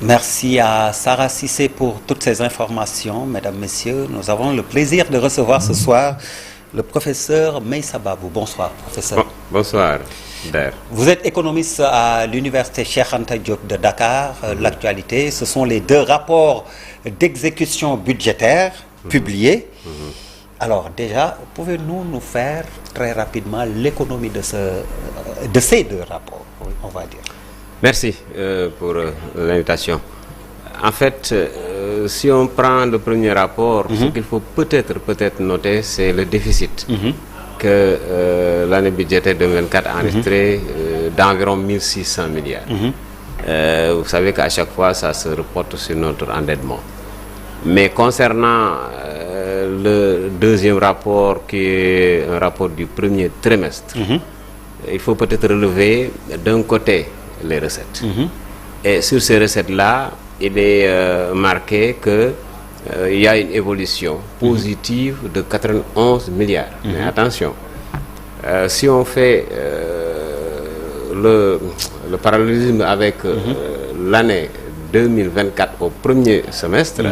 Merci à Sarah Cissé pour toutes ces informations. Mesdames, Messieurs, nous avons le plaisir de recevoir ce soir le professeur Meissa Babou. Bonsoir, professeur. Bonsoir, Der. Vous êtes économiste à l'université Cheikh Anta Diop de Dakar. L'actualité, ce sont les 2 rapports d'exécution budgétaire publiés. Alors déjà, pouvez-vous nous faire très rapidement l'économie de ces 2 rapports, on va dire. Merci pour l'invitation. En fait, si on prend le premier rapport, ce qu'il faut peut-être noter, c'est le déficit que l'année budgétaire 2024 a enregistré d'environ 1600 milliards. Vous savez qu'à chaque fois, ça se reporte sur notre endettement. Mais concernant le deuxième rapport, qui est un rapport du premier trimestre, il faut peut-être relever d'un côté les recettes. Et sur ces recettes-là, il est marqué qu'il y a une évolution positive de 91 milliards. Mais attention, si on fait le parallélisme avec l'année 2024 au premier semestre,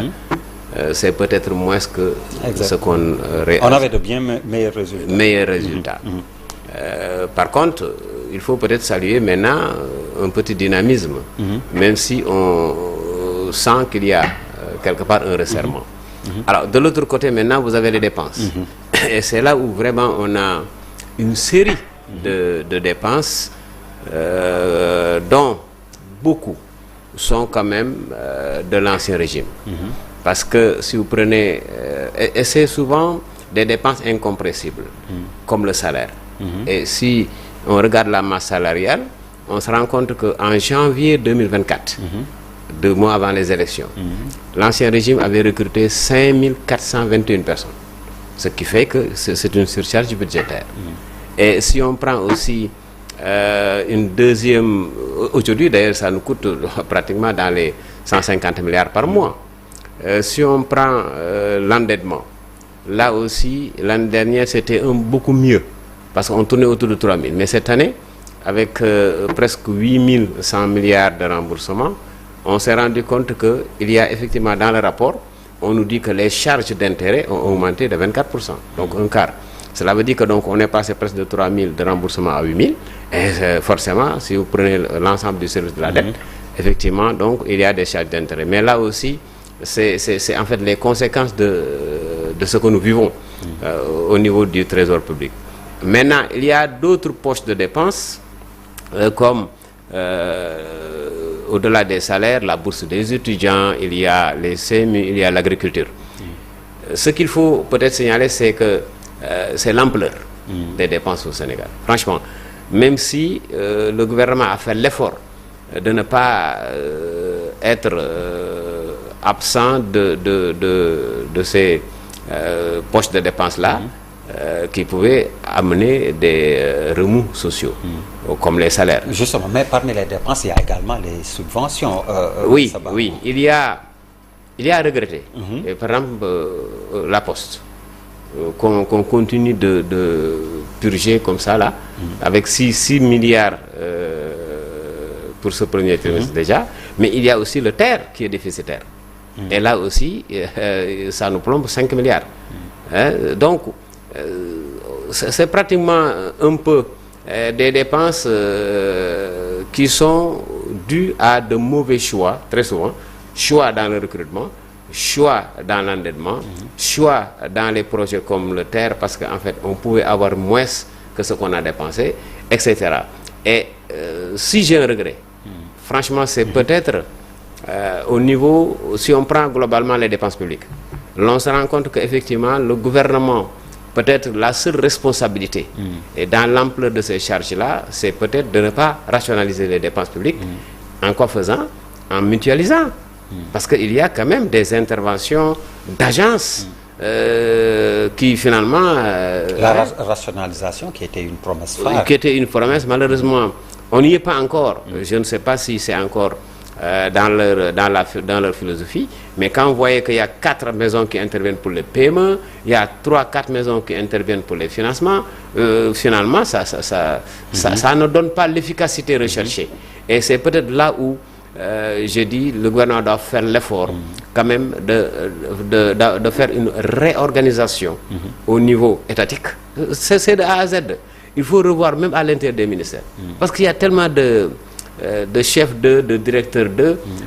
c'est peut-être moins que ce qu'on on avait de bien meilleurs résultats. Par contre, il faut peut-être saluer maintenant un petit dynamisme, même si on sent qu'il y a quelque part un resserrement. Alors, de l'autre côté, maintenant, vous avez les dépenses. Et c'est là où vraiment on a une série de dépenses dont beaucoup sont quand même de l'ancien régime. Parce que si vous prenez... et c'est souvent des dépenses incompressibles, comme le salaire. Et si on regarde la masse salariale, on se rend compte qu'en janvier 2024, 2 mois avant les élections, l'ancien régime avait recruté 5421 personnes. Ce qui fait que c'est une surcharge budgétaire. Et si on prend aussi une deuxième... Aujourd'hui, d'ailleurs, ça nous coûte pratiquement dans les 150 milliards par mois. Si on prend l'endettement, là aussi, l'année dernière, c'était beaucoup mieux. Parce qu'on tournait autour de 3 000. Mais cette année, avec presque 8 100 milliards de remboursements, on s'est rendu compte qu'il y a effectivement dans le rapport, on nous dit que les charges d'intérêt ont augmenté de 24%, donc un quart. Cela veut dire que donc on est passé presque de 3 000 de remboursement à 8 000. Et forcément, si vous prenez l'ensemble du service de la dette, effectivement, donc il y a des charges d'intérêt. Mais là aussi, c'est en fait les conséquences de ce que nous vivons au niveau du trésor public. Maintenant, il y a d'autres poches de dépenses, comme au-delà des salaires, la bourse des étudiants, il y a les CMU, il y a l'agriculture. Ce qu'il faut peut-être signaler, c'est que c'est l'ampleur des dépenses au Sénégal. Franchement, même si le gouvernement a fait l'effort de ne pas être absent de ces poches de dépenses-là, qui pouvaient amener des remous sociaux, comme les salaires. Justement, mais parmi les dépenses, il y a également les subventions. Oui, il y a à regretter. Et par exemple, la Poste, qu'on continue de purger comme ça, là, avec 6 milliards pour ce premier trimestre déjà, mais il y a aussi le TER qui est déficitaire. Et là aussi, ça nous plombe 5 milliards. Donc, c'est pratiquement un peu des dépenses qui sont dues à de mauvais choix, très souvent. Choix dans le recrutement, choix dans l'endettement, choix dans les projets comme le TER, parce qu'en fait, on pouvait avoir moins que ce qu'on a dépensé, etc. Et si j'ai un regret, franchement, c'est peut-être au niveau, si on prend globalement les dépenses publiques, l'on se rend compte qu'effectivement, le gouvernement, peut-être la seule responsabilité, et dans l'ampleur de ces charges-là, c'est peut-être de ne pas rationaliser les dépenses publiques. En quoi faisant? En mutualisant. Parce qu'il y a quand même des interventions d'agences qui finalement... la rationalisation qui était une promesse phare. Qui était une promesse, malheureusement, on n'y est pas encore. Je ne sais pas si c'est encore dans leur philosophie, mais quand vous voyez qu'il y a 4 maisons qui interviennent pour le paiement, il y a 3-4 maisons qui interviennent pour les financements, finalement, ça ne donne pas l'efficacité recherchée. Et c'est peut-être là où je dis, le gouvernement doit faire l'effort quand même de faire une réorganisation au niveau étatique. C'est de A à Z. Il faut revoir même à l'intérieur des ministères. Parce qu'il y a tellement de chefs de directeurs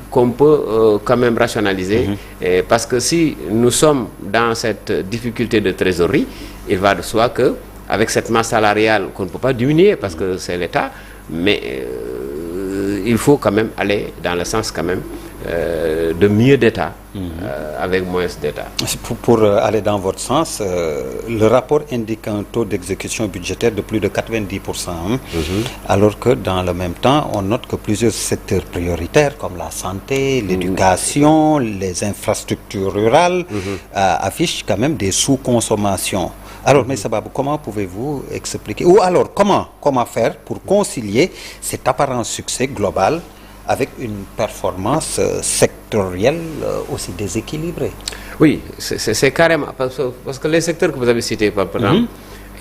qu'on peut quand même rationaliser. Et parce que si nous sommes dans cette difficulté de trésorerie, il va de soi que avec cette masse salariale qu'on ne peut pas diminuer parce que c'est l'État, mais il faut quand même aller dans le sens quand même de mieux d'État avec moins d'État. Pour aller dans votre sens, le rapport indique un taux d'exécution budgétaire de plus de 90%, alors que dans le même temps, on note que plusieurs secteurs prioritaires comme la santé, l'éducation, les infrastructures rurales affichent quand même des sous-consommations. Alors, M. Babou, comment pouvez-vous expliquer, ou alors comment faire pour concilier cet apparent succès global avec une performance sectorielle aussi déséquilibrée? Oui, c'est carrément, parce que les secteurs que vous avez cités, par exemple,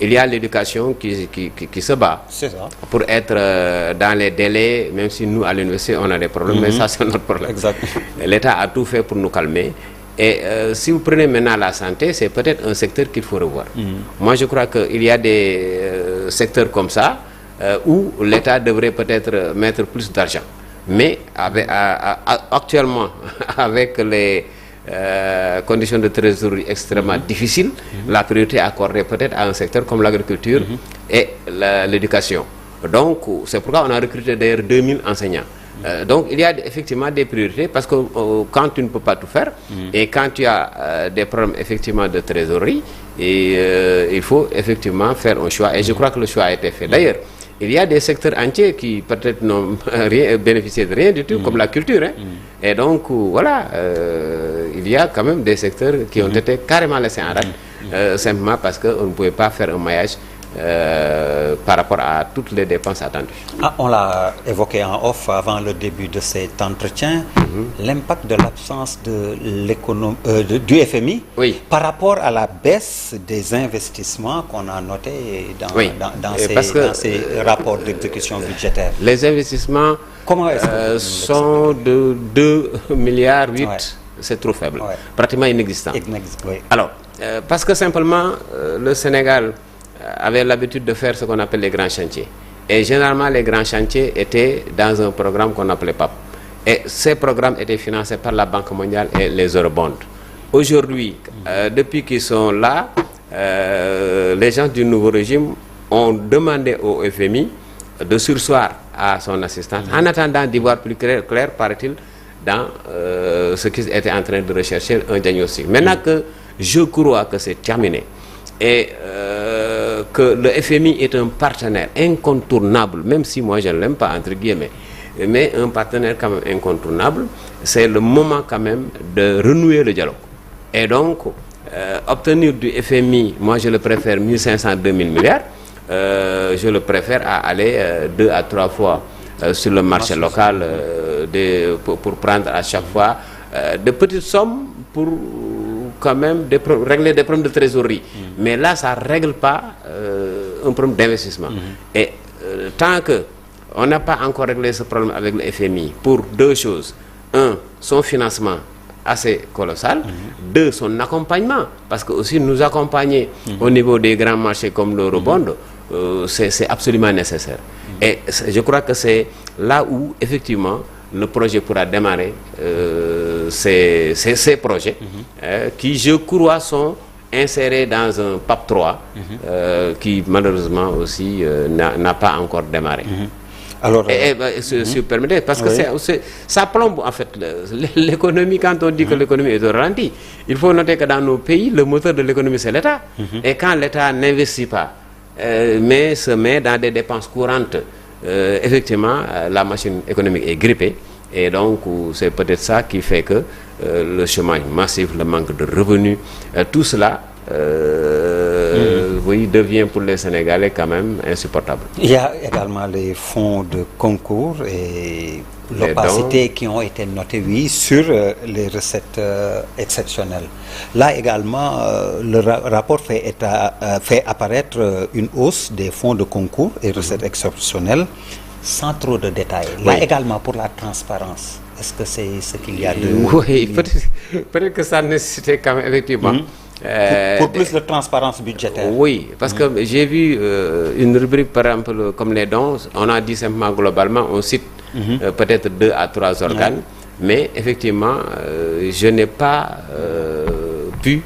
il y a l'éducation qui se bat pour être dans les délais, même si nous, à l'université, on a des problèmes, mais ça, c'est notre problème. Exact. L'État a tout fait pour nous calmer. Et si vous prenez maintenant la santé, c'est peut-être un secteur qu'il faut revoir. Moi, je crois qu'il y a des secteurs comme ça où l'État devrait peut-être mettre plus d'argent. Mais actuellement, avec les conditions de trésorerie extrêmement difficiles, la priorité accordée peut-être à un secteur comme l'agriculture et l'éducation. Donc, c'est pourquoi on a recruté d'ailleurs 2000 enseignants. Donc il y a effectivement des priorités parce que quand tu ne peux pas tout faire et quand tu as des problèmes effectivement de trésorerie, il faut effectivement faire un choix et je crois que le choix a été fait. D'ailleurs, il y a des secteurs entiers qui peut-être n'ont bénéficié de rien du tout, comme la culture. Et donc voilà, il y a quand même des secteurs qui ont été carrément laissés en rade, simplement parce qu'on ne pouvait pas faire un maillage par rapport à toutes les dépenses attendues. On l'a évoqué en off avant le début de cet entretien, l'impact de l'absence de du FMI par rapport à la baisse des investissements qu'on a noté dans ces rapports d'exécution budgétaire. Les investissements sont de 2,8 milliards, c'est trop faible, pratiquement inexistant. Alors, parce que simplement, le Sénégal avait l'habitude de faire ce qu'on appelle les grands chantiers. Et généralement, les grands chantiers étaient dans un programme qu'on appelait PAP. Et ces programmes étaient financés par la Banque mondiale et les eurobonds. Aujourd'hui, depuis qu'ils sont là, les gens du nouveau régime ont demandé au FMI de surseoir à son assistance en attendant d'y voir plus clair, paraît-il, dans ce qu'ils étaient en train de rechercher, un diagnostic. Maintenant que je crois que c'est terminé et que le FMI est un partenaire incontournable, même si moi je ne l'aime pas, entre guillemets, mais un partenaire quand même incontournable, c'est le moment quand même de renouer le dialogue. Et donc, obtenir du FMI, moi je le préfère 1500, 2000 milliards, je le préfère à aller 2 à 3 fois sur le marché local pour prendre à chaque fois de petites sommes pour quand même régler des problèmes de trésorerie. Mais là, ça ne règle pas un problème d'investissement. Et tant qu'on n'a pas encore réglé ce problème avec le FMI, pour 2 choses. 1, son financement assez colossal. 2, son accompagnement. Parce que aussi nous accompagner au niveau des grands marchés comme l'eurobond, c'est absolument nécessaire. Et je crois que c'est là où, effectivement, le projet pourra démarrer ces projets qui, je crois, sont insérés dans un PAP 3 qui, malheureusement, aussi n'a pas encore démarré. Alors, si vous permettez, parce que ça plombe, en fait, l'économie. Quand on dit que l'économie est au ralenti, il faut noter que dans nos pays, le moteur de l'économie, c'est l'État. Et quand l'État n'investit pas, mais se met dans des dépenses courantes, effectivement, la machine économique est grippée. Et donc, c'est peut-être ça qui fait que le chômage massif, le manque de revenus, tout cela devient pour les Sénégalais quand même insupportable. Il y a également les fonds de concours et l'opacité qui ont été notés, sur les recettes exceptionnelles. Là également, le rapport fait apparaître une hausse des fonds de concours et recettes exceptionnelles sans trop de détails. Là également pour la transparence, est-ce que c'est ce qu'il y a de... Oui, peut-être que ça nécessitait quand même effectivement... Pour plus de transparence budgétaire. Oui, parce que j'ai vu une rubrique par exemple comme les dons, on a dit simplement globalement, on cite peut-être 2 à 3 organes, mais effectivement je n'ai pas pu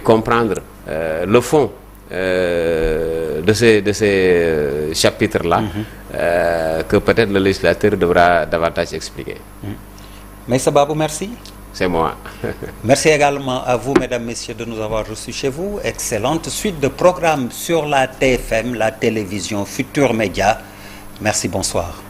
comprendre le fond de ces chapitres-là que peut-être le législateur devra davantage expliquer. Maïssa Babou, merci. C'est moi. Merci également à vous, mesdames, messieurs, de nous avoir reçus chez vous. Excellente suite de programmes sur la TFM, la télévision Futur Média. Merci, bonsoir.